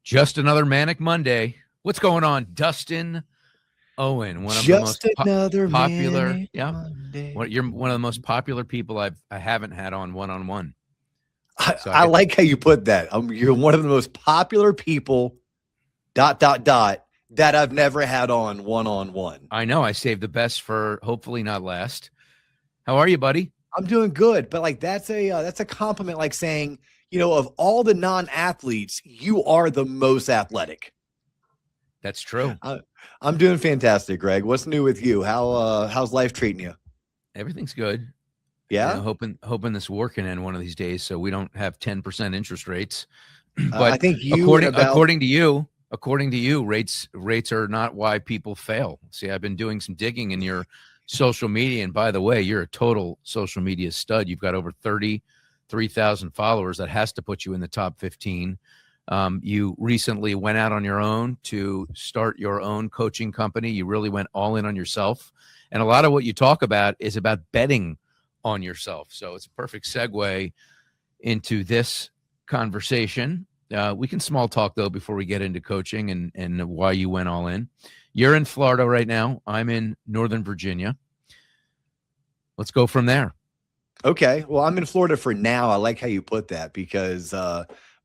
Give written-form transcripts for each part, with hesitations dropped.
Just another manic Monday. What's going on, Dustin Owen? One of Just the most another popular. manic Yeah, Monday. you're one of the most popular people I haven't had on one-on-one. So I like how you put that. You're one of the most popular people. ... that I've never had on one-on-one. I know I saved the best for hopefully not last. How are you, buddy? I'm doing good, but like that's a compliment. Like saying, of all the non-athletes, you are the most athletic. That's true. I'm doing fantastic, Greg. What's new with you? How's life treating you? Everything's good. Yeah, Hoping this war can end one of these days, so we don't have 10% interest rates. I But think according to you, rates are not why people fail. See, I've been doing some digging in your social media, and by the way, you're a total social media stud. You've got over 33,000 followers. That has to put you in the top 15. You recently went out on your own to start your own coaching company. You really went all in on yourself, and a lot of what you talk about is about betting on yourself. So it's a perfect segue into this conversation. We can small talk, though, before we get into coaching and why you went all in. You're in Florida right now. I'm in Northern Virginia. Let's go from there. Okay. Well, I'm in Florida for now. I like how you put that because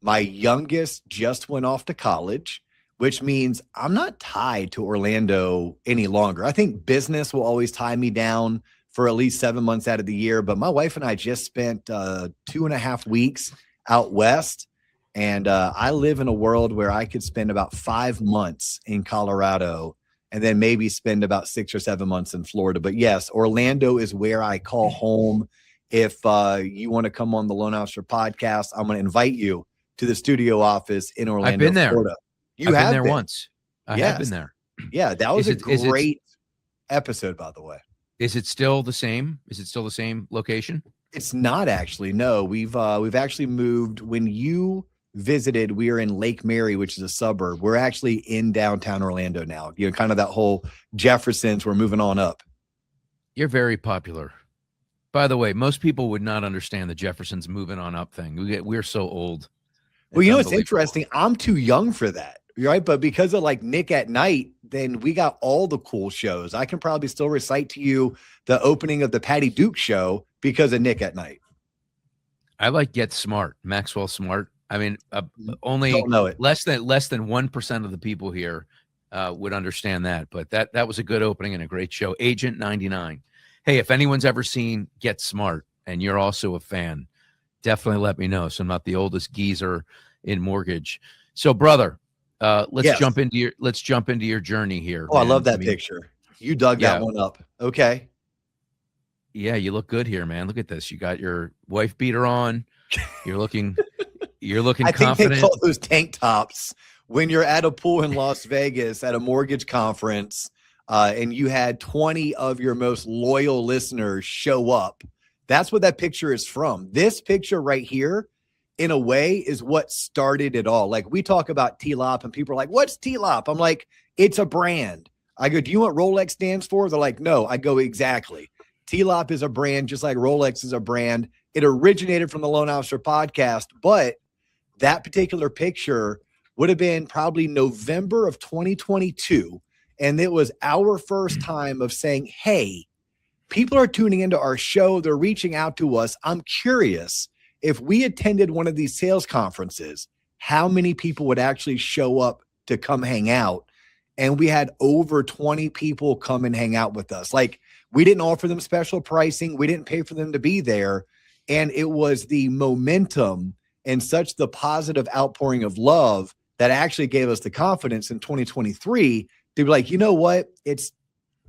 my youngest just went off to college, which means I'm not tied to Orlando any longer. I think business will always tie me down for at least 7 months out of the year. But my wife and I just spent 2.5 weeks out west. And I live in a world where I could spend about 5 months in Colorado and then maybe spend about 6 or 7 months in Florida. But yes, Orlando is where I call home. If you want to come on the Loan Officer podcast, I'm going to invite you to the studio office in Orlando, I've been there. Florida. I've been there once. I have been there. Yeah, that was a great episode, by the way. Is it still the same? Is it still the same location? It's not actually. No, we've actually moved. When you visited, we are in Lake Mary, which is a suburb. We're actually in downtown Orlando now. Kind of that whole Jefferson's. We're moving on up. You're very popular. By the way, most people would not understand the Jefferson's moving on up thing. We're so old. Well, it's interesting. I'm too young for that, right? But because of like Nick at Night, then we got all the cool shows. I can probably still recite to you the opening of the Patty Duke show because of Nick at Night. I like Get Smart, Maxwell Smart. I mean, only Don't know it. less than 1% of the people here would understand that. But that was a good opening and a great show. Agent 99. Hey, if anyone's ever seen Get Smart and you're also a fan, definitely let me know. So I'm not the oldest geezer in mortgage. So, brother, let's jump into your journey here. Oh, man. I love that picture. You dug that one up. Okay. Yeah, you look good here, man. Look at this. You got your wife beater on. You're looking confident. I think they call those tank tops when you're at a pool in Las Vegas at a mortgage conference, and you had 20 of your most loyal listeners show up. That's what that picture is from. This picture right here, in a way, is what started it all. Like, we talk about TLOP and people are like, what's TLOP? I'm like, it's a brand. I go, do you know what Rolex stands for? They're like, no. I go, exactly. TLOP is a brand, just like Rolex is a brand. It originated from the Loan Officer podcast, but that particular picture would have been probably November of 2022. And it was our first time of saying, hey, people are tuning into our show. They're reaching out to us. I'm curious, if we attended one of these sales conferences, how many people would actually show up to come hang out? And we had over 20 people come and hang out with us. Like, we didn't offer them special pricing. We didn't pay for them to be there. And it was the momentum and such the positive outpouring of love that actually gave us the confidence in 2023 to be like, you know what? It's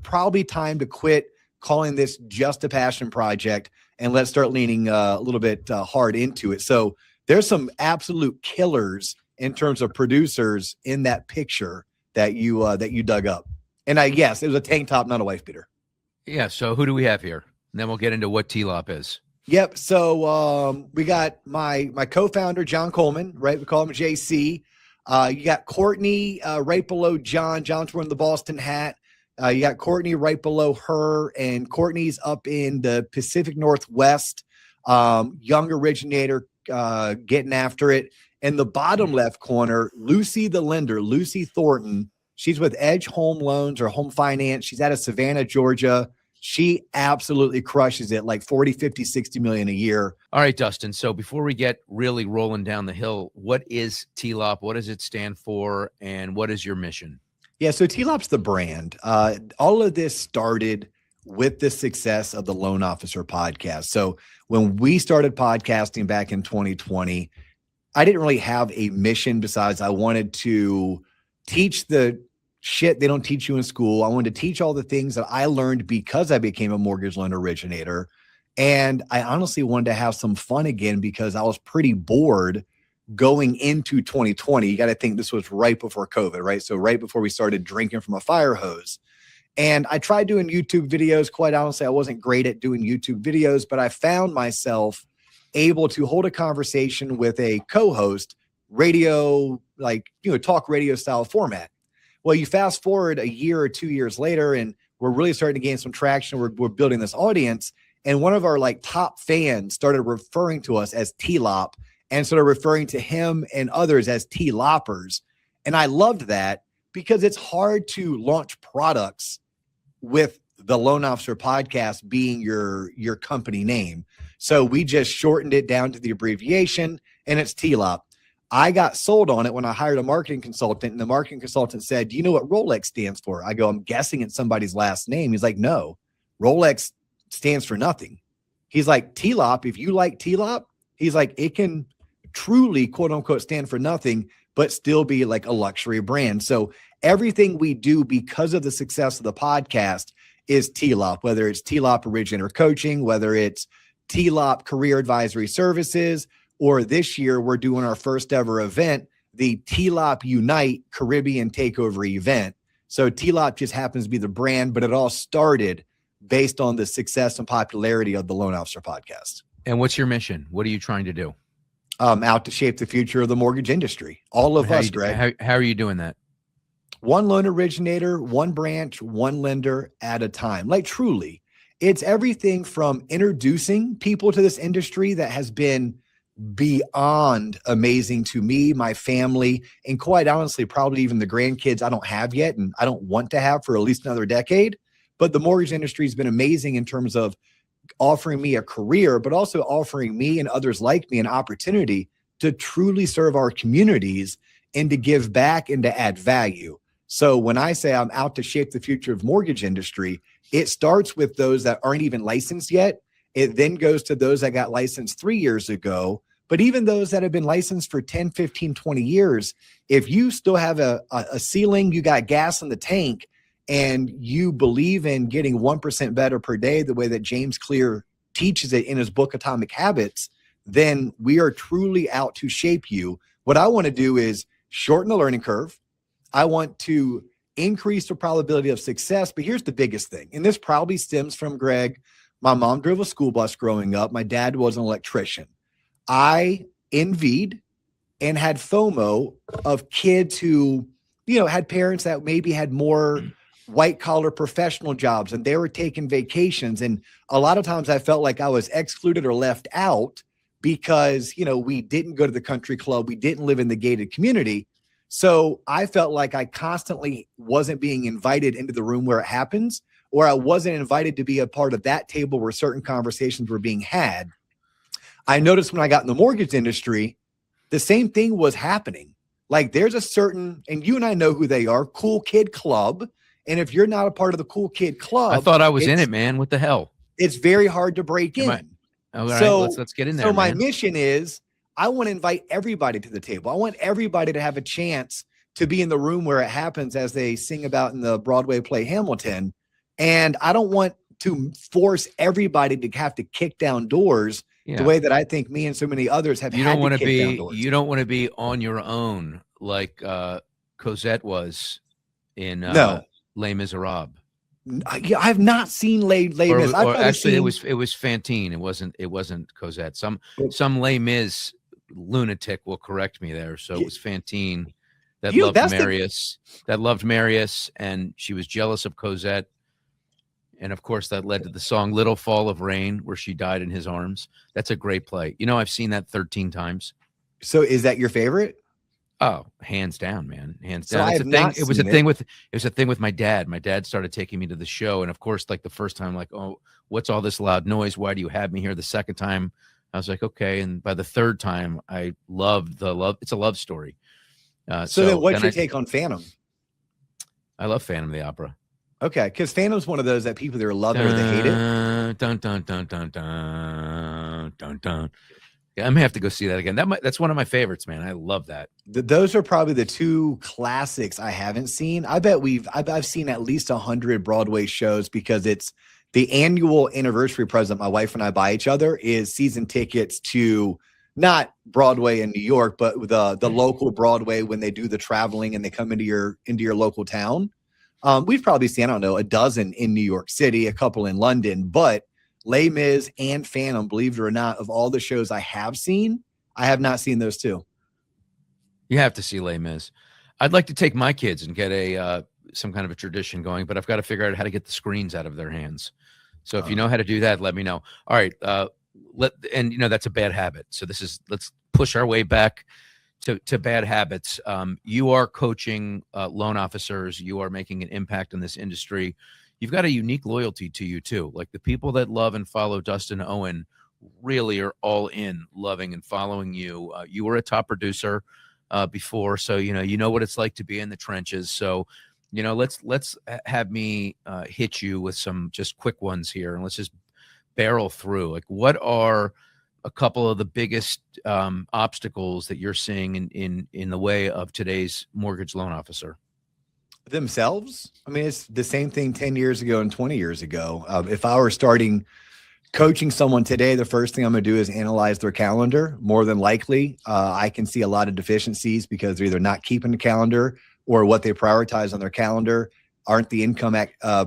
probably time to quit calling this just a passion project and let's start leaning a little bit hard into it. So there's some absolute killers in terms of producers in that picture that you dug up. And yes, it was a tank top, not a wife beater. Yeah. So who do we have here? And then we'll get into what TLOP is. Yep. So we got my co-founder, John Coleman, right? We call him JC. You got Courtney right below John. John's wearing the Boston hat. You got Courtney right below her, and Courtney's up in the Pacific Northwest, young originator, getting after it. In the bottom left corner, Lucy the lender, Lucy Thornton. She's with Edge Home Loans or Home Finance. She's out of Savannah, Georgia. She absolutely crushes it, like 40, 50, 60 million a year. All right, Dustin. So before we get really rolling down the hill, what is TLOP? What does it stand for? And what is your mission? Yeah, so TLOP's the brand. All of this started with the success of the Loan Officer podcast. So when we started podcasting back in 2020, I didn't really have a mission besides I wanted to teach the shit they don't teach you in school. I wanted to teach all the things that I learned because I became a mortgage loan originator. And I honestly wanted to have some fun again because I was pretty bored going into 2020. You got to think this was right before COVID, right? So right before we started drinking from a fire hose. And I tried doing YouTube videos. Quite honestly, I wasn't great at doing YouTube videos, but I found myself able to hold a conversation with a co-host, radio, like, talk radio style format. Well, you fast forward a year or 2 years later, and we're really starting to gain some traction. We're building this audience. And one of our top fans started referring to us as TLOP and started referring to him and others as TLOPers. And I loved that because it's hard to launch products with the Loan Officer podcast being your company name. So we just shortened it down to the abbreviation, and it's TLOP. I got sold on it when I hired a marketing consultant, and the marketing consultant said, "Do you know what Rolex stands for?" I go, "I'm guessing it's somebody's last name." He's like, "No, Rolex stands for nothing." He's like, "TLOP, if you like TLOP," he's like, "it can truly, quote unquote, stand for nothing, but still be like a luxury brand." So everything we do because of the success of the podcast is TLOP, whether it's TLOP Originator Coaching, whether it's TLOP Career Advisory Services, or this year we're doing our first ever event, the TLOP Unite Caribbean Takeover event. So TLOP just happens to be the brand, but it all started based on the success and popularity of the Loan Officer podcast. And what's your mission? What are you trying to do? Out to shape the future of the mortgage industry. All of us, Greg. How are you doing that? One loan originator, one branch, one lender at a time. Like truly, it's everything from introducing people to this industry that has been beyond amazing to me, my family, and quite honestly, probably even the grandkids I don't have yet and I don't want to have for at least another decade. But the mortgage industry has been amazing in terms of offering me a career, but also offering me and others like me an opportunity to truly serve our communities and to give back and to add value. So when I say I'm out to shape the future of mortgage industry, it starts with those that aren't even licensed yet. It then goes to those that got licensed 3 years ago. But even those that have been licensed for 10, 15, 20 years, if you still have a ceiling, you got gas in the tank, and you believe in getting 1% better per day, the way that James Clear teaches it in his book, Atomic Habits, then we are truly out to shape you. What I want to do is shorten the learning curve. I want to increase the probability of success. But here's the biggest thing, and this probably stems from Greg. My mom drove a school bus growing up. My dad was an electrician. I envied and had FOMO of kids who, had parents that maybe had more white collar professional jobs and they were taking vacations. And a lot of times I felt like I was excluded or left out because, we didn't go to the country club. We didn't live in the gated community. So I felt like I constantly wasn't being invited into the room where it happens, or I wasn't invited to be a part of that table where certain conversations were being had. I noticed when I got in the mortgage industry, the same thing was happening. Like there's a certain, and you and I know who they are, Cool Kid Club. And if you're not a part of the Cool Kid Club, I thought I was in it, man. What the hell? It's very hard to break in. All right, let's get in there. So my mission is I want to invite everybody to the table. I want everybody to have a chance to be in the room where it happens, as they sing about in the Broadway play Hamilton. And I don't want to force everybody to have to kick down doors the way that I think me and so many others have had to kick down doors. You don't want to be on your own like Cosette was in Les Miserables. Yeah, I've not seen Les Mis. Actually, it was Fantine. It wasn't Cosette. Some Les Mis lunatic will correct me there. So it was Fantine that loved Marius, and she was jealous of Cosette. And of course, that led to the song Little Fall of Rain, where she died in his arms. That's a great play. I've seen that 13 times. So is that your favorite? Oh, hands down, man. Hands So down. I It's a have thing. not It was a seen it. thing with my dad. My dad started taking me to the show. And of course, like the first time, like, oh, what's all this loud noise? Why do you have me here? The second time, I was like, okay. And by the third time, I loved the love. It's a love story. So then So what's then your take on Phantom? I love Phantom of the Opera. Okay, because Phantom's one of those that people either love it or they hate it. Dun, dun, dun, dun, dun, dun, dun, dun. Yeah, I'm gonna have to go see that again. That's one of my favorites, man. I love that. Those are probably the two classics I haven't seen. I bet I've seen at least 100 Broadway shows because it's the annual anniversary present my wife and I buy each other is season tickets to not Broadway in New York, but the local Broadway when they do the traveling and they come into your local town. We've probably seen, I don't know, a dozen in New York City, a couple in London, but Les Mis and Phantom, believe it or not, of all the shows I have seen, I have not seen those two. You have to see Les Mis. I'd like to take my kids and get a some kind of a tradition going, but I've got to figure out how to get the screens out of their hands. So if you know how to do that, let me know. All right, that's a bad habit. So let's push our way back to bad habits. You are coaching loan officers. You are making an impact in this industry. You've got a unique loyalty to you too. Like the people that love and follow Dustin Owen really are all in loving and following you. You were a top producer before, so you know what it's like to be in the trenches. So let's have me hit you with some just quick ones here, and let's just barrel through. Like, what are a couple of the biggest obstacles that you're seeing in the way of today's mortgage loan officer? Themselves? I mean, it's the same thing 10 years ago and 20 years ago. If I were starting coaching someone today, the first thing I'm going to do is analyze their calendar. More than likely, I can see a lot of deficiencies because they're either not keeping the calendar or what they prioritize on their calendar aren't the income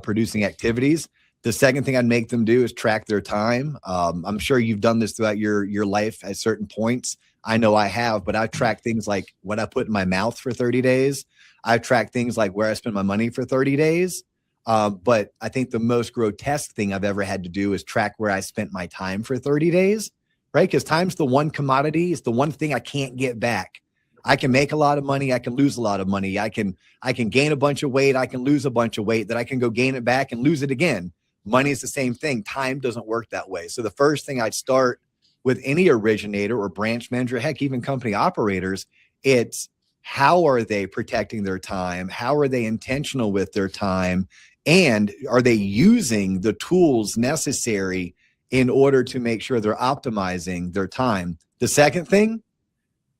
producing activities. The second thing I'd make them do is track their time. I'm sure you've done this throughout your life at certain points. I know I have, but I've tracked things like what I put in my mouth for 30 days. I've tracked things like where I spend my money for 30 days. But I think the most grotesque thing I've ever had to do is track where I spent my time for 30 days, right? Because time's the one commodity. It's the one thing I can't get back. I can make a lot of money. I can lose a lot of money. I can gain a bunch of weight. I can lose a bunch of weight. That I can go gain it back and lose it again. Money is the same thing. Time doesn't work that way. So the first thing I'd start with any originator or branch manager, heck, even company operators, it's how are they protecting their time? How are they intentional with their time? And are they using the tools necessary in order to make sure they're optimizing their time? The second thing,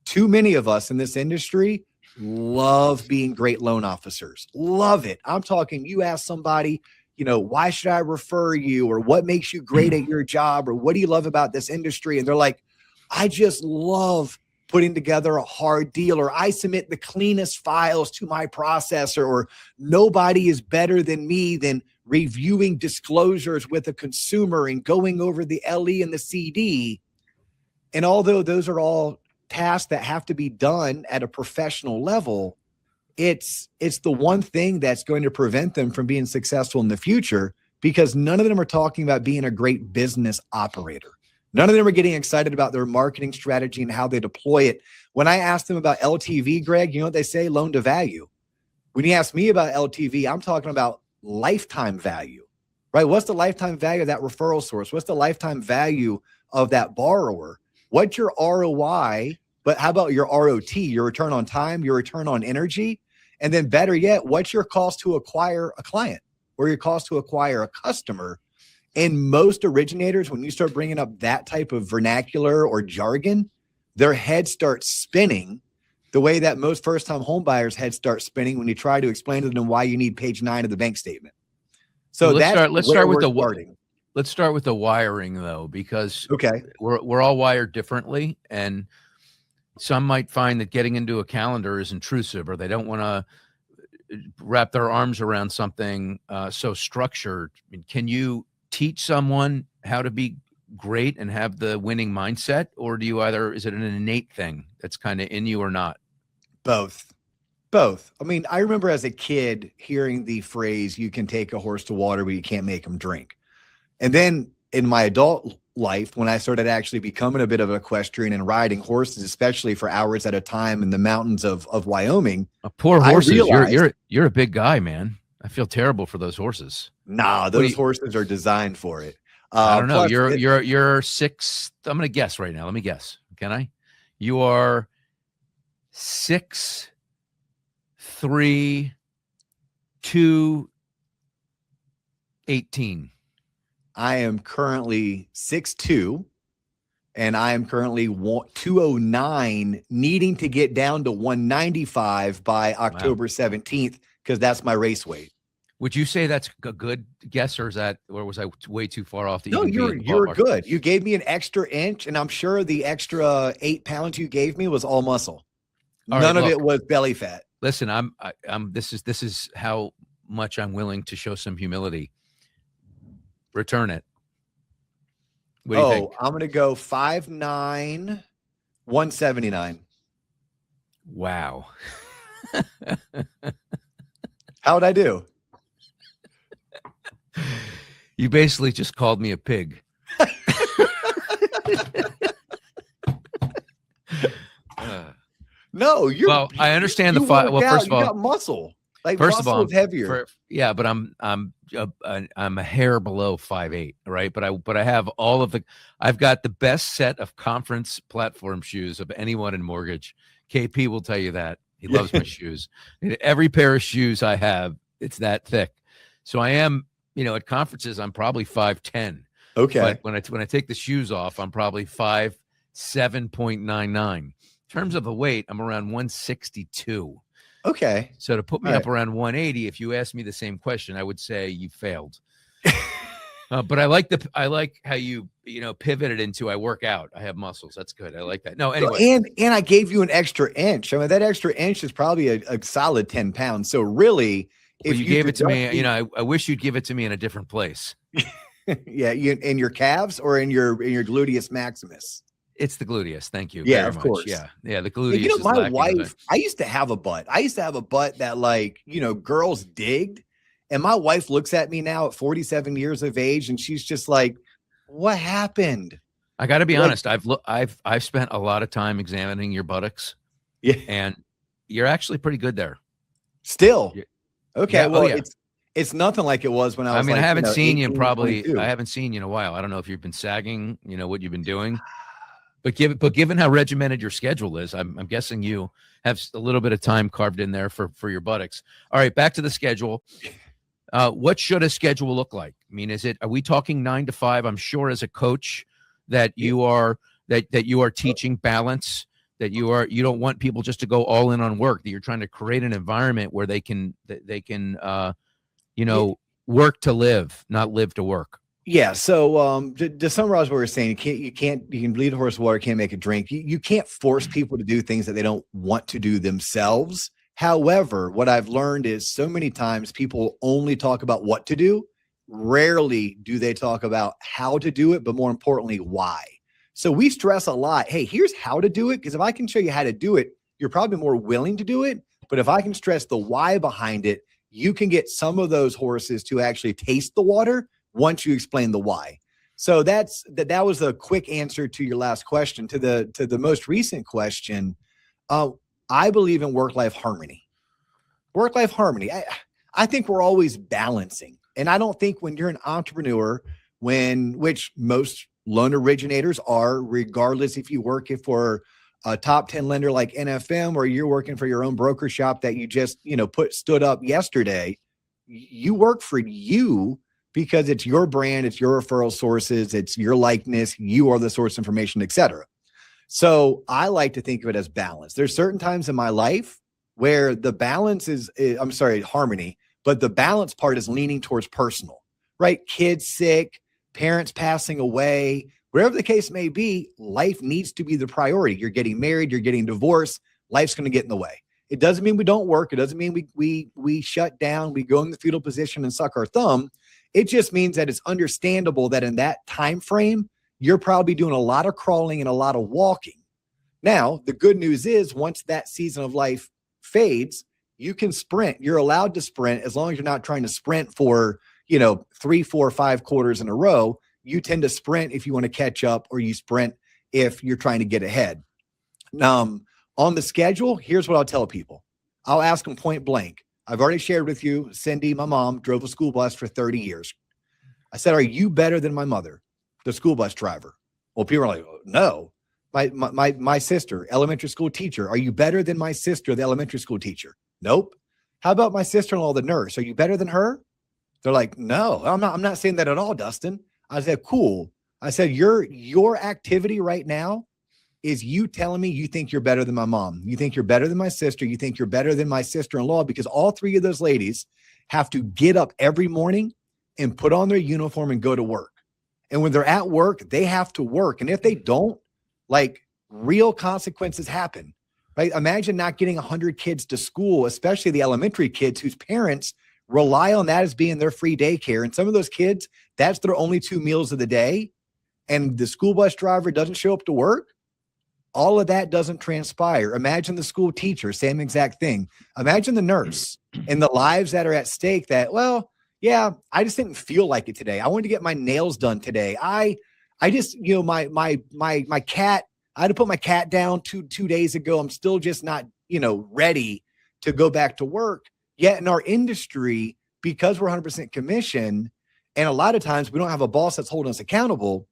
too many of us in this industry love being great loan officers. Love it. I'm talking, you ask somebody, why should I refer you? Or what makes you great at your job? Or what do you love about this industry? And they're like, I just love putting together a hard deal, or I submit the cleanest files to my processor, or nobody is better than me than reviewing disclosures with a consumer and going over the LE and the CD. And although those are all tasks that have to be done at a professional level, it's the one thing that's going to prevent them from being successful in the future, because none of them are talking about being a great business operator. None of them are getting excited about their marketing strategy and how they deploy it. When I ask them about LTV, Greg, you know what they say? Loan to value. When you ask me about LTV, I'm talking about lifetime value, right? What's the lifetime value of that referral source? What's the lifetime value of that borrower? What's your ROI? But how about your ROT, your return on time, your return on energy? And then better yet, what's your cost to acquire a client or your cost to acquire a customer? And most originators, when you start bringing up that type of vernacular or jargon, their head starts spinning the way that most first-time home buyers' heads start spinning when you try to explain to them why you need page 9 of the bank statement. So let's start with the wiring, though, because we're all wired differently, and some might find that getting into a calendar is intrusive, or they don't want to wrap their arms around something so structured. I mean, can you teach someone how to be great and have the winning mindset, or is it an innate thing that's kind of in you or not? Both. I mean, I remember as a kid hearing the phrase, you can take a horse to water, but you can't make him drink. And then in my adult life, when I started actually becoming a bit of an equestrian and riding horses, especially for hours at a time in the mountains of Wyoming. Poor I horses. realized, You're a big guy, man. I feel terrible for those horses. nah, What do those you, horses are designed for it. I don't know. Plus, You're 6. I'm gonna guess right now. Let me guess. Can I? You are 6'3", 218. I am currently 6'2", and I am currently 209, needing to get down to 195 by October 17th, because that's my race weight. Would you say that's a good guess, or was I way too far off to No, even be in the you're ballpark? good. You gave me an extra inch, and I'm sure the extra 8 pounds you gave me was all muscle. None of it was belly fat. Listen, this is how much I'm willing to show some humility. Return it. What do you think? I'm gonna go 5'9", 179. Wow. How'd I do? You basically just called me a pig. No, well, I understand the fight. Well, first of all, you got muscle. Like, first of all, is heavier. But I'm a hair below 5'8", right? But I have I've got the best set of conference platform shoes of anyone in mortgage. KP will tell you that. He loves my shoes. Every pair of shoes I have, it's that thick. So I am, at conferences, I'm probably 5'10". Okay. But when I take the shoes off, I'm probably 5'7.99". In terms of the weight, I'm around 162. Okay. So to put me up around 180, if you asked me the same question, I would say you failed. But I like how you pivoted into I work out. I have muscles. That's good. I like that. No, anyway. And I gave you an extra inch. I mean, that extra inch is probably a solid 10 pounds. So really, if you gave it to me, I wish you'd give it to me in a different place. Yeah, in your calves or in your gluteus maximus. It's the gluteus. Thank you. Yeah, very of much. course. Yeah. The gluteus. And my wife, I used to have a butt. I used to have a butt that, like, girls digged. And my wife looks at me now at 47 years of age, and she's just like, "What happened?" I got to be honest. I've spent a lot of time examining your buttocks. Yeah, and you're actually pretty good there. Still, okay. Yeah, well, it's nothing like it was when I was. I haven't seen 18, you probably. 22. I haven't seen you in a while. I don't know if you've been sagging. What you've been doing. But given how regimented your schedule is, I'm guessing you have a little bit of time carved in there for your buttocks. All right, back to the schedule. What should a schedule look like? I mean, are we talking 9 to 5? I'm sure as a coach that you are teaching balance, that you don't want people just to go all in on work, that you're trying to create an environment where they can work to live, not live to work. Yeah. So to summarize what we're saying, you can lead a horse to water, can't make it drink. You can't force people to do things that they don't want to do themselves. However, what I've learned is so many times people only talk about what to do. Rarely do they talk about how to do it, but more importantly, why. So we stress a lot. Hey, here's how to do it. Because if I can show you how to do it, you're probably more willing to do it. But if I can stress the why behind it, you can get some of those horses to actually taste the water once you explain the why. So that was a quick answer to your last question. To the most recent question, I believe in work-life harmony. Work-life harmony. I think we're always balancing. And I don't think when you're an entrepreneur, which most loan originators are, regardless if you work for a top 10 lender like NFM or you're working for your own broker shop that you just, stood up yesterday, you work for you because it's your brand, it's your referral sources, it's your likeness, you are the source of information, et cetera. So I like to think of it as balance. There's certain times in my life where the balance is harmony, but the balance part is leaning towards personal, right? Kids sick, parents passing away, wherever the case may be, life needs to be the priority. You're getting married, you're getting divorced, life's going to get in the way. It doesn't mean we don't work. It doesn't mean we shut down, we go in the fetal position and suck our thumb. It just means that it's understandable that in that time frame, you're probably doing a lot of crawling and a lot of walking. Now, the good news is once that season of life fades, you can sprint. You're allowed to sprint as long as you're not trying to sprint for, 3, 4, 5 quarters in a row. you tend to sprint if you want to catch up, or you sprint if you're trying to get ahead. On the schedule, here's what I'll tell people. I'll ask them point blank. I've already shared with you, Cindy, my mom, drove a school bus for 30 years. I said, are you better than my mother, the school bus driver? Well, people are like, no. My sister, elementary school teacher. Are you better than my sister, the elementary school teacher? Nope. How about my sister-in-law, the nurse? Are you better than her? They're like, no, I'm not saying that at all, Dustin. I said, cool. I said, your activity right now is you telling me you think you're better than my mom. You think you're better than my sister. You think you're better than my sister-in-law, because all three of those ladies have to get up every morning and put on their uniform and go to work. And when they're at work, they have to work. And if they don't, like, real consequences happen, right? Imagine not getting 100 kids to school, especially the elementary kids whose parents rely on that as being their free daycare. And some of those kids, that's their only 2 meals of the day. And the school bus driver doesn't show up to work. All of that doesn't transpire. Imagine the school teacher, same exact thing. Imagine the nurse and the lives that are at stake that, well, yeah, I just didn't feel like it today. I wanted to get my nails done today. I just, my cat, I had to put my cat down two days ago. I'm still just not, ready to go back to work. Yet in our industry, because we're 100% commission, and a lot of times we don't have a boss that's holding us accountable,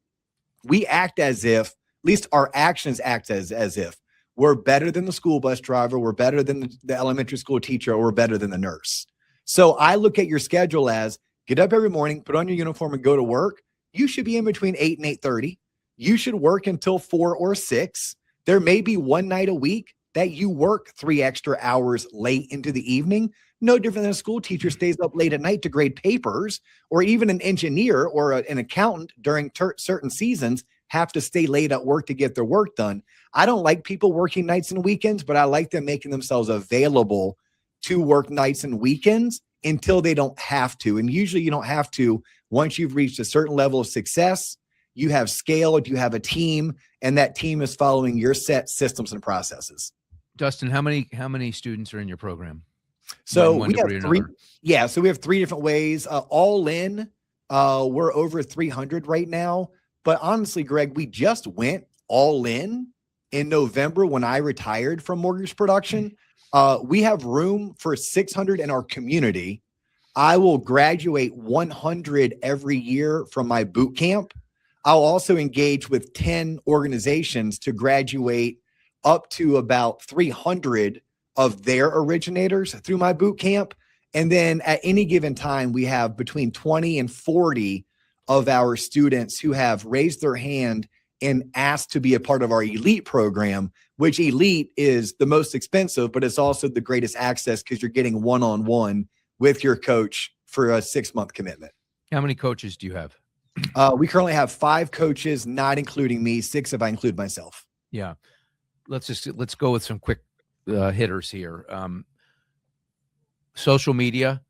we act as if, at least our actions act as if we're better than the school bus driver, we're better than the elementary school teacher, or we're better than the nurse. So I look at your schedule as get up every morning, put on your uniform, and go to work. You should be in between 8 and 8:30. You should work until 4 or 6. There may be one night a week that you work 3 extra hours late into the evening. No different than a school teacher stays up late at night to grade papers, or even an engineer or an accountant during certain seasons have to stay late at work to get their work done. I don't like people working nights and weekends, but I like them making themselves available to work nights and weekends until they don't have to. And usually you don't have to once you've reached a certain level of success. You have scaled, you have a team, and that team is following your set systems and processes. Dustin, how many students are in your program? So we have 3. Yeah. So we have 3 different ways. All in, we're over 300 right now. But honestly, Greg, we just went all in November when I retired from mortgage production. We have room for 600 in our community. I will graduate 100 every year from my boot camp. I'll also engage with 10 organizations to graduate up to about 300 of their originators through my boot camp. And then at any given time, we have between 20 and 40 of our students who have raised their hand and asked to be a part of our elite program, which elite is the most expensive, but it's also the greatest access because you're getting one-on-one with your coach for a 6-month commitment. How many coaches do you have? We currently have 5 coaches, not including me, 6 if I include myself. Yeah. Let's go with some quick hitters here. Social media,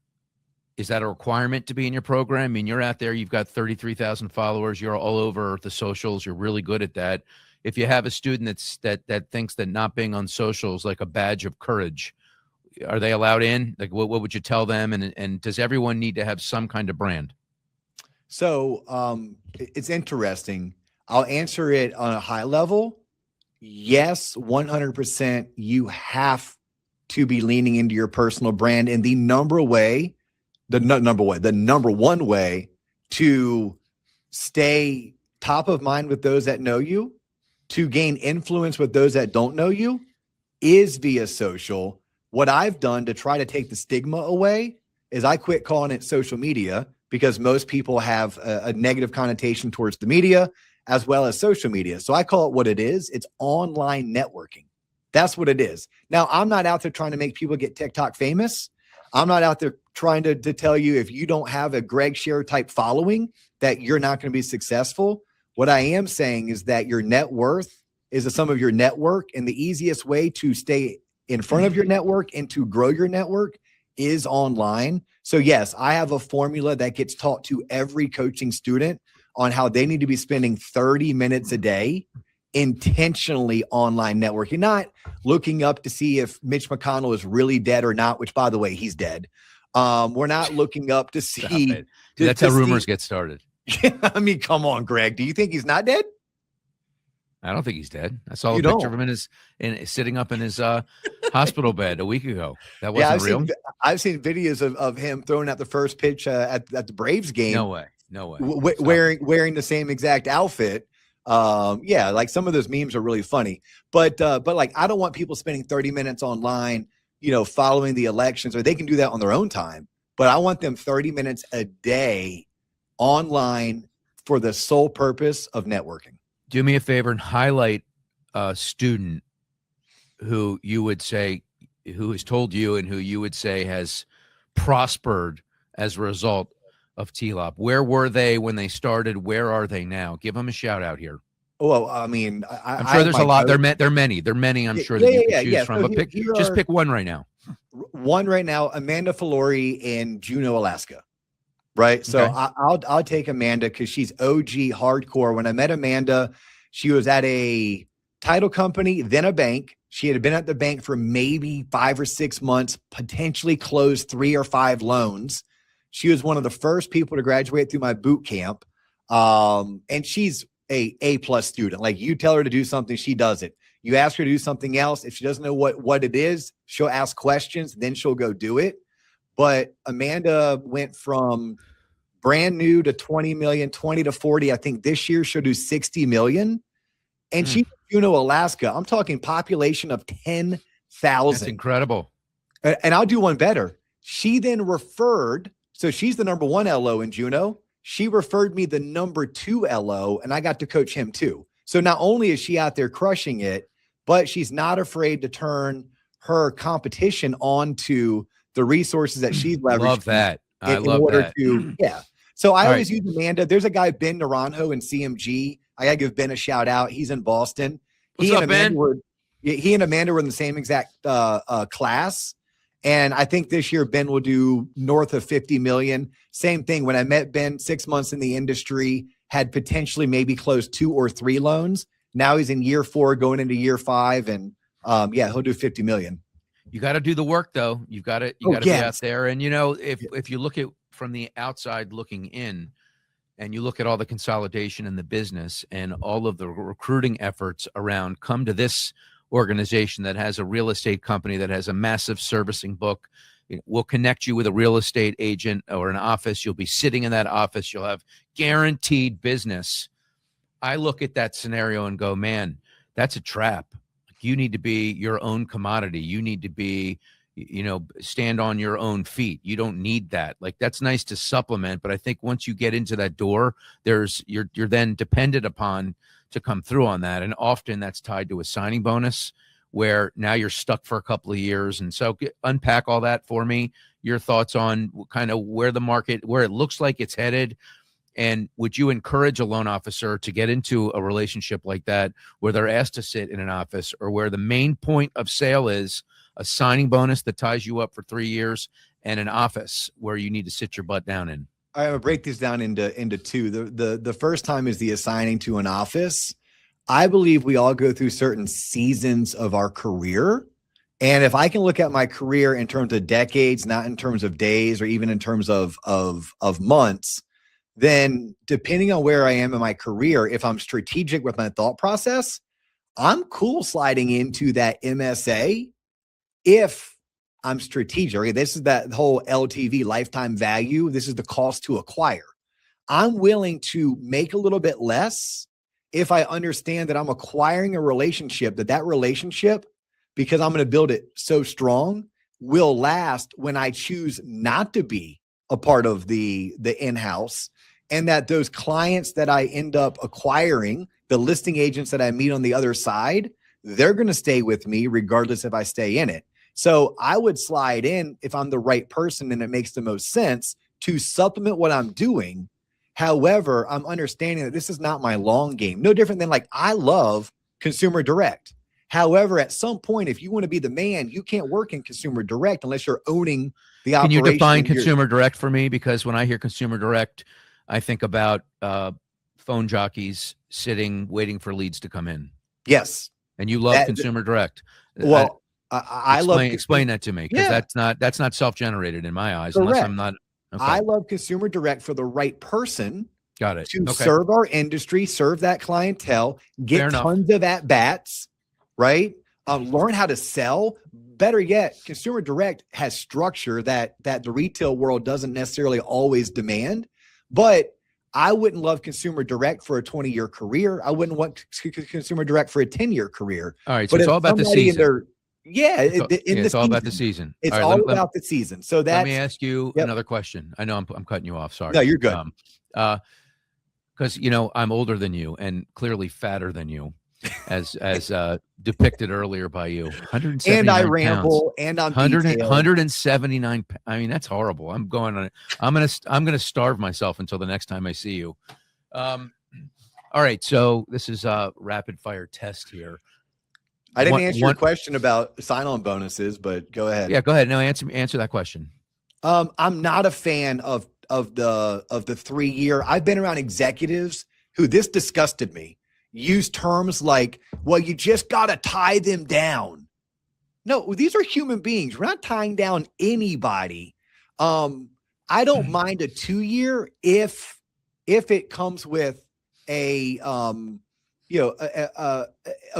is that a requirement to be in your program? I mean, you're out there, you've got 33,000 followers, you're all over the socials, you're really good at that. If you have a student that thinks that not being on social is like a badge of courage, are they allowed in? Like, what would you tell them? And does everyone need to have some kind of brand? So it's interesting. I'll answer it on a high level. Yes, 100%. You have to be leaning into your personal brand. And the number one way to stay top of mind with those that know you, to gain influence with those that don't know you, is via social. What I've done to try to take the stigma away is I quit calling it social media, because most people have a negative connotation towards the media as well as social media. So I call it what it is. It's online networking. That's what it is. Now, I'm not out there trying to make people get TikTok famous. I'm not out there trying to tell you if you don't have a Greg Sher type following that you're not going to be successful. What I am saying is that your net worth is the sum of your network, and the easiest way to stay in front of your network and to grow your network is online. So yes, I have a formula that gets taught to every coaching student on how they need to be spending 30 minutes a day intentionally online networking, not looking up to see if Mitch McConnell is really dead or not, which, by the way, he's dead. We're not looking up to see. That's how rumors get started. I mean, come on, Greg. Do you think he's not dead? I don't think he's dead. I saw You a picture don't? of him sitting up in his hospital bed a week ago. That Yeah, wasn't real. I've seen videos of him throwing out the first pitch at the Braves game. No way. No way. Wearing the same exact outfit. Yeah, like some of those memes are really funny. But like I don't want people spending 30 minutes online, following the elections, or they can do that on their own time. But I want them 30 minutes a day online for the sole purpose of networking. Do me a favor and highlight a student who you would say, who has told you and who you would say has prospered as a result of TLOP. Where were they when they started? Where are they now? Give them a shout out here. Well, I mean, I'm sure there's a lot. There are many. I'm sure that you can choose from. So but just pick one right now. One right now, Amanda Filori in Juneau, Alaska. Right. So okay. I'll take Amanda because she's OG hardcore. When I met Amanda, she was at a title company, then a bank. She had been at the bank for maybe 5 or 6 months, potentially closed 3 or 5 loans. She was one of the first people to graduate through my boot camp. And she's A+ student. Like you tell her to do something, she does it. You ask her to do something else. If she doesn't know what it is, she'll ask questions, then she'll go do it. But Amanda went from brand new to 20 million, 20 to 40. I think this year she'll do 60 million. And she's in Juneau, Alaska. I'm talking population of 10,000. That's incredible. And I'll do one better. She then referred, so she's the number 1 LO in Juneau. She referred me the number 2 LO, and I got to coach him too. So not only is she out there crushing it, but she's not afraid to turn her competition onto the resources that she's leveraged. Love that. I love that. Yeah. So I always use Amanda. There's a guy, Ben Naranjo in CMG. I got to give Ben a shout out. He's in Boston. What's up, Ben? He and Amanda were in the same exact class. And I think this year Ben will do north of 50 million. Same thing. When I met Ben 6 months in the industry, had potentially maybe closed 2 or 3 loans. Now he's in year 4, going into year 5. And he'll do 50 million. You got to do the work though. You got to be out there. And if you look at from the outside looking in, and you look at all the consolidation in the business and all of the recruiting efforts around, come to this organization that has a real estate company that has a massive servicing book. We'll connect you with a real estate agent or an office. You'll be sitting in that office. You'll have guaranteed business. I look at that scenario and go, man, that's a trap. You need to be your own commodity. You need to be, stand on your own feet. You don't need that. Like, that's nice to supplement, but I think once you get into that door, you're then dependent upon to come through on that. And often that's tied to a signing bonus where now you're stuck for a couple of years. And so unpack all that for me, your thoughts on kind of where it looks like it's headed. And would you encourage a loan officer to get into a relationship like that where they're asked to sit in an office, or where the main point of sale is a signing bonus that ties you up for 3 years and an office where you need to sit your butt down in? I'm gonna break this down into 2. The first time is the assigning to an office. I believe we all go through certain seasons of our career. And if I can look at my career in terms of decades, not in terms of days or even in terms of months, then depending on where I am in my career, if I'm strategic with my thought process, I'm cool sliding into that MSA if I'm strategic. Okay, this is that whole LTV, lifetime value. This is the cost to acquire. I'm willing to make a little bit less if I understand that I'm acquiring a relationship, that relationship, because I'm going to build it so strong, will last when I choose not to be a part of the in-house, and that those clients that I end up acquiring, the listing agents that I meet on the other side, they're going to stay with me regardless if I stay in it. So I would slide in if I'm the right person and it makes the most sense to supplement what I'm doing. However, I'm understanding that this is not my long game. No different than, like, I love consumer direct. However, at some point, if you want to be the man, you can't work in consumer direct unless you're owning the operation. Can you define consumer direct for me? Because when I hear consumer direct, I think about phone jockeys sitting, waiting for leads to come in. Yes. And you love consumer direct. Well, I explain that to me, because that's not self-generated in my eyes. Correct. Unless I'm not. Okay. I love consumer direct for the right person Got it. to Okay. serve our industry, serve that clientele, Fair get enough. tons of at-bats, right? Learn how to sell. Better yet, consumer direct has structure that the retail world doesn't necessarily always demand. But I wouldn't love consumer direct for a 20-year career. I wouldn't want consumer direct for a 10-year career. All right. So But it's if all about the somebody in season. their It's all about the season. it's All right, all about the season. So let that's me ask you Yep. another question. I know I'm cutting you off. Sorry. No, you're good. Because I'm older than you and clearly fatter than you, as depicted earlier by you. 179 and I pounds. ramble and I'm 179. I mean, that's horrible. I'm gonna starve myself until the next time I see you. All right. So this is a rapid fire test here. I didn't answer your question about sign-on bonuses, but go ahead. Yeah, go ahead. No, answer that question. I'm not a fan of the 3-year. I've been around executives who this disgusted me. Use terms like, well, you just got to tie them down. No, these are human beings. We're not tying down anybody. I don't mind a 2-year if it comes with a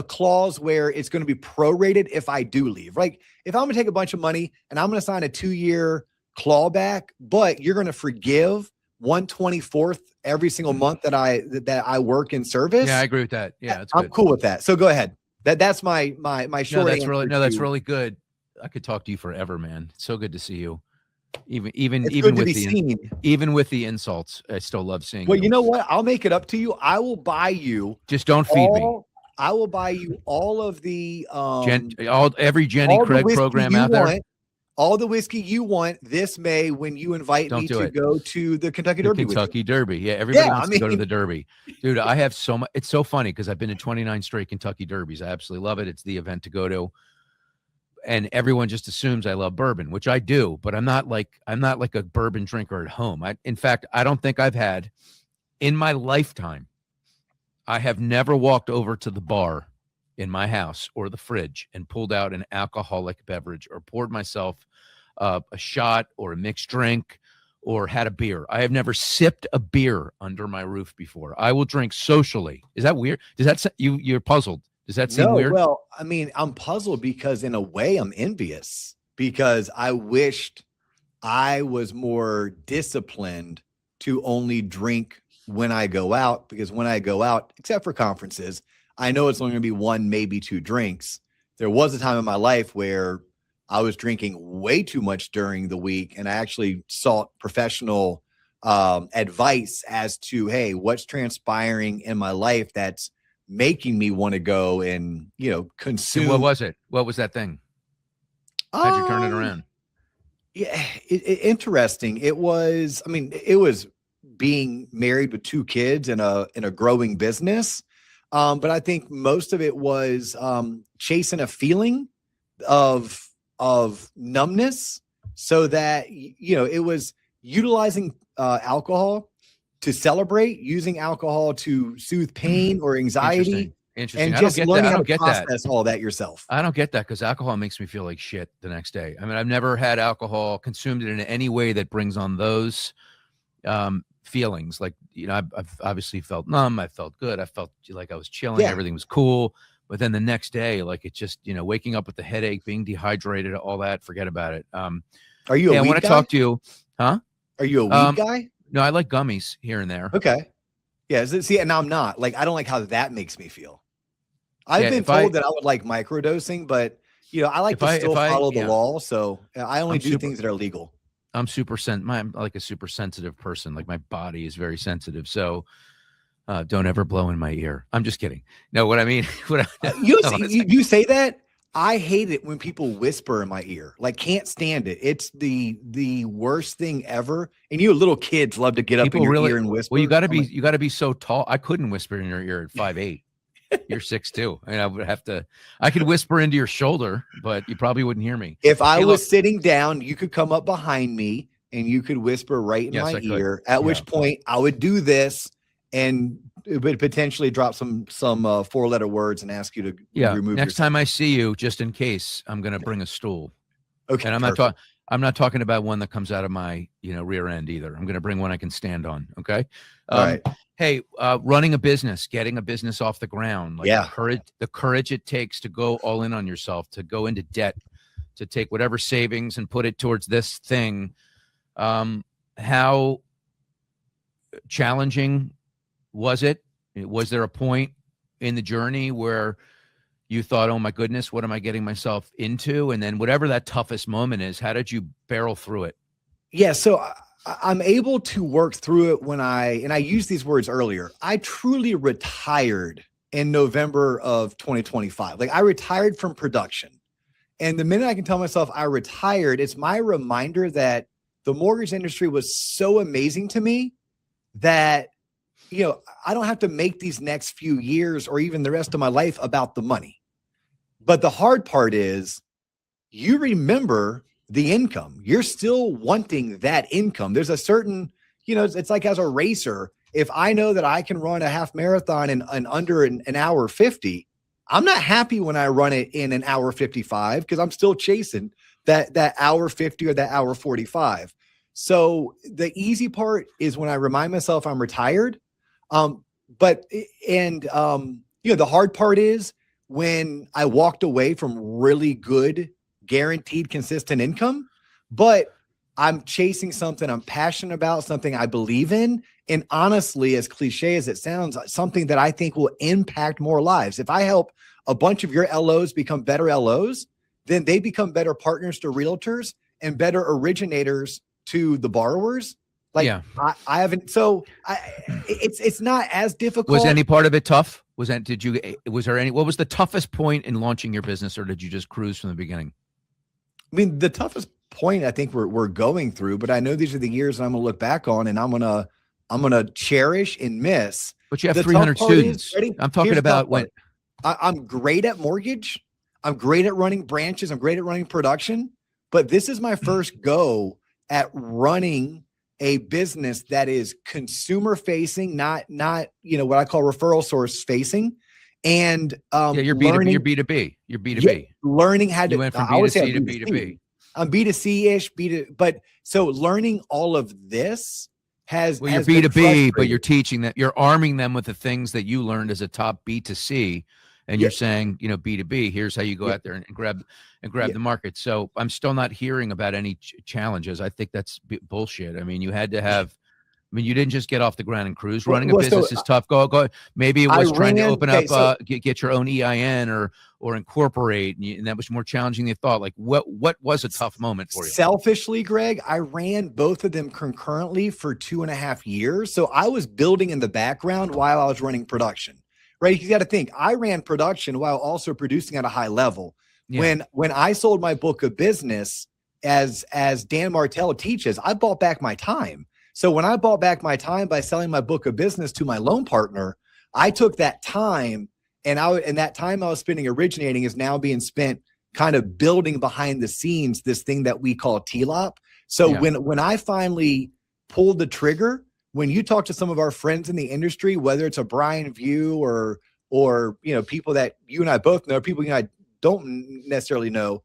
clause where it's going to be prorated if I do leave. Like if I'm going to take a bunch of money and I'm going to sign a 2-year clawback, but you're going to forgive 1/24th every single month that I work in service. Yeah, I agree with that. Yeah, that's I'm cool with that. So go ahead. That's my short answer. That's really good. I could talk to you forever, man. It's so good to see you. Even with the insults, I still love seeing well, you. You know what? I'll make it up to you. I will buy you. Just don't feed me. I will buy you all of the every Jenny Craig program out there. All the whiskey you want this May when you invite me to go to the Kentucky Derby. Kentucky Derby. Yeah, everybody wants to go to the Derby. Dude, I have so much. It's so funny because I've been to 29 straight Kentucky Derbies. I absolutely love it. It's the event to go to. And everyone just assumes I love bourbon, which I do, but I'm not like a bourbon drinker at home. In fact, I don't think I've had in my lifetime, I have never walked over to the bar in my house or the fridge and pulled out an alcoholic beverage or poured myself a shot or a mixed drink or had a beer. I have never sipped a beer under my roof before. I will drink socially. Is that weird? Does that you're puzzled? Does that seem weird? Well, I mean, I'm puzzled because in a way I'm envious because I wished I was more disciplined to only drink when I go out, because when I go out, except for conferences, I know it's only going to be 1, maybe 2 drinks. There was a time in my life where I was drinking way too much during the week, and I actually sought professional advice as to, hey, what's transpiring in my life that's making me want to go and, consume. So what was it? What was that thing? How'd you turn it around? Yeah, interesting. It was being married with 2 kids in a growing business. But I think most of it was chasing a feeling of numbness, so that it was utilizing alcohol to celebrate, using alcohol to soothe pain or anxiety. Interesting. And just learning how to process all that yourself. I don't get that because alcohol makes me feel like shit the next day. I mean, I've never had alcohol, consumed it in any way that brings on those feelings. Like, I've obviously felt numb. I felt good. I felt like I was chilling. Yeah. Everything was cool. But then the next day, like, it just, waking up with the headache, being dehydrated, all that, forget about it. Are you a weed guy? I want to talk to you. Huh? Are you a weed guy? No, I like gummies here and there. Okay. Yeah. See, and I'm not. Like, I don't like how that makes me feel. I've been told that I would like microdosing, but I like to still follow the law. So I only do things that are legal. I'm I'm like a super sensitive person. Like, my body is very sensitive. So don't ever blow in my ear. I'm just kidding. No, what I mean, you say that. I hate it when people whisper in my ear. Like, can't stand it. It's the worst thing ever. And little kids love to get up in your ear and whisper. Well, you got to be so tall. I couldn't whisper in your ear at 5'8". You're 6'2". I mean, I could whisper into your shoulder, but you probably wouldn't hear me. If I was sitting down, you could come up behind me and you could whisper right in my ear, at which point I would do this and it would potentially drop some 4-letter words and ask you to remove next time I see you, just in case, I'm going to bring a stool. Okay. And I'm not talking about one that comes out of my, rear end either. I'm going to bring one I can stand on. Okay. All right. Hey, running a business, getting a business off the ground, like Yeah. the courage it takes to go all in on yourself, to go into debt, to take whatever savings and put it towards this thing. How challenging was it? Was there a point in the journey where you thought, oh my goodness, what am I getting myself into? And then whatever that toughest moment is, how did you barrel through it? Yeah. So I'm able to work through it when I used these words earlier. I truly retired in November of 2025. Like I retired from production. And the minute I can tell myself I retired, it's my reminder that the mortgage industry was so amazing to me that, I don't have to make these next few years or even the rest of my life about the money. But the hard part is you remember the income. You're still wanting that income. There's a certain, it's like as a racer, if I know that I can run a half marathon in under an hour 50, I'm not happy when I run it in an hour 55 because I'm still chasing that hour 50 or that hour 45. So the easy part is when I remind myself I'm retired. The hard part is when I walked away from really good, guaranteed, consistent income, but I'm chasing something I'm passionate about, something I believe in. And honestly, as cliche as it sounds, something that I think will impact more lives. If I help a bunch of your LOs become better LOs, then they become better partners to realtors and better originators to the borrowers. Like yeah. I haven't, so it's not as difficult. Was any part of it tough? Was there any, what was the toughest point in launching your business, or did you just cruise from the beginning? I mean, the toughest point I think we're going through, but I know these are the years I'm going to look back on and I'm going to cherish and miss. But you have 300 students. I'm talking about when I'm great at mortgage. I'm great at running branches. I'm great at running production, but this is my first go at running a business that is consumer facing, not what I call referral source facing. And you're B2B, you're B2B. You're B2B. Yeah, learning how to you went from B2C to B2B. I'm B2C-ish, B2, so learning all of this you're B2B, but you're teaching that, you're arming them with the things that you learned as a top B2C. And you're saying, B2B, here's how you go out there and grab the market. So I'm still not hearing about any challenges. I think that's bullshit. I mean, you had to have, you didn't just get off the ground and cruise. Running a business is tough. Go. Maybe it was trying to open up, get your own EIN or incorporate. And that was more challenging than you thought. Like what was a tough moment for you? Selfishly, Greg, I ran both of them concurrently for 2.5 years. So I was building in the background while I was running production. Right. You got to think I ran production while also producing at a high level. Yeah. When I sold my book of business, as Dan Martell teaches, I bought back my time. So when I bought back my time by selling my book of business to my loan partner, I took that time and that time I was spending originating is now being spent kind of building behind the scenes, this thing that we call TLOP. So when I finally pulled the trigger, when you talk to some of our friends in the industry, whether it's a Brian View or people that you and I both know, people you and I don't necessarily know,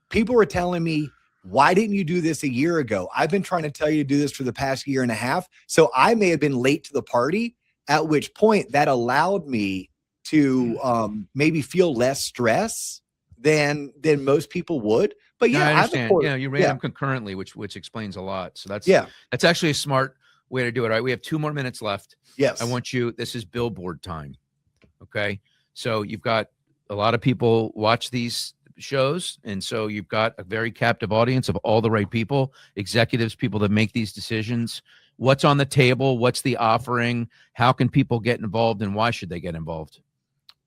people were telling me, why didn't you do this a year ago? I've been trying to tell you to do this for the past 1.5 years. So I may have been late to the party, at which point that allowed me to maybe feel less stress than most people would. But I understand. You ran them concurrently, which explains a lot. So that's actually a smart way to do it. All right. We have 2 more minutes left. Yes. This is billboard time. Okay. So you've got a lot of people watch these shows. And so you've got a very captive audience of all the right people, executives, people that make these decisions. What's on the table? What's the offering? How can people get involved and why should they get involved?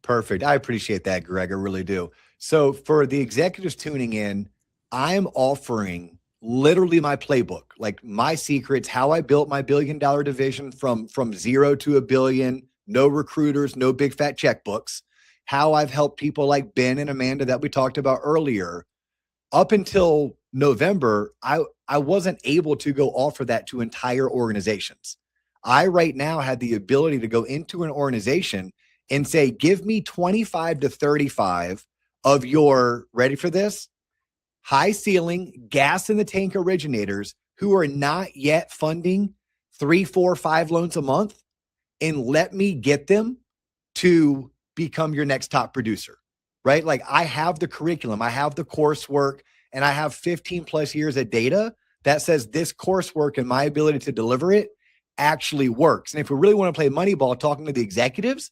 Perfect. I appreciate that, Greg. I really do. So for the executives tuning in, I'm offering literally my playbook, like my secrets, how I built my $1 billion division from 0 to $1 billion, no recruiters, no big fat checkbooks, how I've helped people like Ben and Amanda that we talked about earlier. Up until November, I wasn't able to go offer that to entire organizations. I right now had the ability to go into an organization and say, give me 25 to 35 of your, ready for this, high ceiling, gas in the tank originators who are not yet funding 3, 4, 5 loans a month, and let me get them to become your next top producer, right? Like I have the curriculum, I have the coursework, and I have 15 plus years of data that says this coursework and my ability to deliver it actually works. And if we really want to play Moneyball, talking to the executives,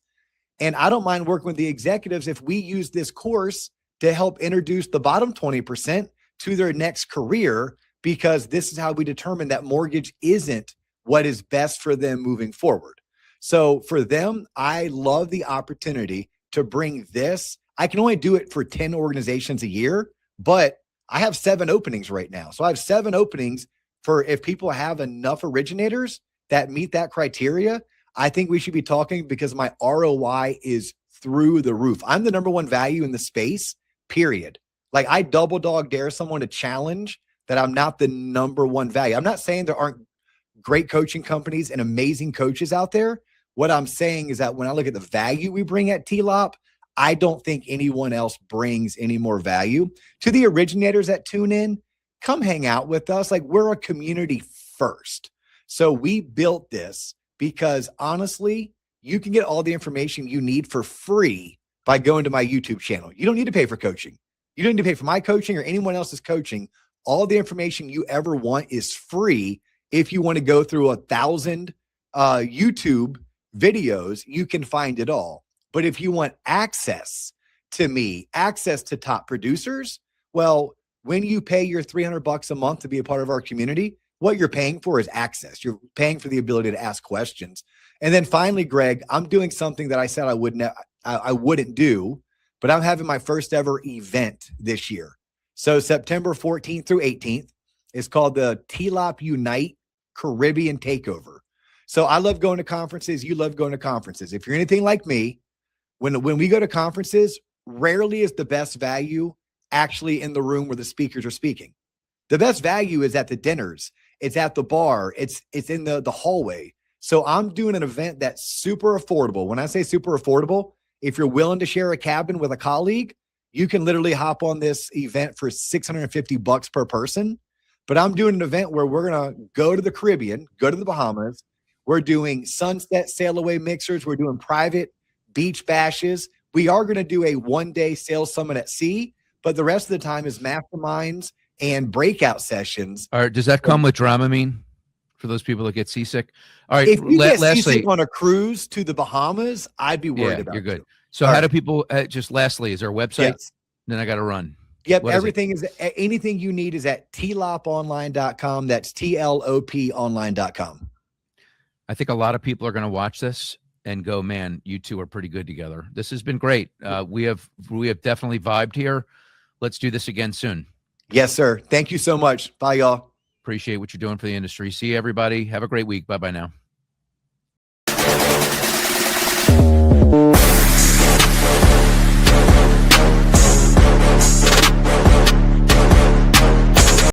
and I don't mind working with the executives if we use this course to help introduce the bottom 20% to their next career, because this is how we determine that mortgage isn't what is best for them moving forward. So for them, I love the opportunity to bring this. I can only do it for 10 organizations a year, but I have 7 openings right now. So I have 7 openings for if people have enough originators that meet that criteria. I think we should be talking, because my ROI is through the roof. I'm the number 1 value in the space, period. Like I double dog dare someone to challenge that I'm not the number 1 value. I'm not saying there aren't great coaching companies and amazing coaches out there. What I'm saying is that when I look at the value we bring at TLOP, I don't think anyone else brings any more value. To the originators that tune in, come hang out with us. Like we're a community first. So we built this because honestly, you can get all the information you need for free by going to my YouTube channel. You don't need to pay for coaching. You don't need to pay for my coaching or anyone else's coaching. All the information you ever want is free. If you want to go through 1,000 YouTube videos, you can find it all. But if you want access to me, access to top producers, well, when you pay your $300 a month to be a part of our community, what you're paying for is access. You're paying for the ability to ask questions. And then finally, Greg, I'm doing something that I said I wouldn't do, but I'm having my first ever event this year. So September 14th through 18th is called the TLOP Unite Caribbean Takeover. So I love going to conferences. You love going to conferences. If you're anything like me, when we go to conferences, rarely is the best value actually in the room where the speakers are speaking. The best value is at the dinners. It's at the bar. It's in the hallway. So I'm doing an event that's super affordable. When I say super affordable, if you're willing to share a cabin with a colleague, you can literally hop on this event for $650 per person. But I'm doing an event where we're going to go to the Caribbean, go to the Bahamas. We're doing sunset sail away mixers. We're doing private beach bashes. We are going to do a 1-day sales summit at sea, but the rest of the time is masterminds and breakout sessions. All right. Does that come with Dramamine for those people that get seasick? All right. If you get lastly, seasick on a cruise to the Bahamas, I'd be worried about it. You're good. So how do people, just lastly, is there a website? Yes. Then I got to run. Yep. Everything is anything you need is at tloponline.com. That's TLOPonline.com. I think a lot of people are going to watch this and go, man, you two are pretty good together. This has been great. We have definitely vibed here. Let's do this again soon. Yes, sir. Thank you so much. Bye, y'all. Appreciate what you're doing for the industry. See you, everybody. Have a great week. Bye-bye now.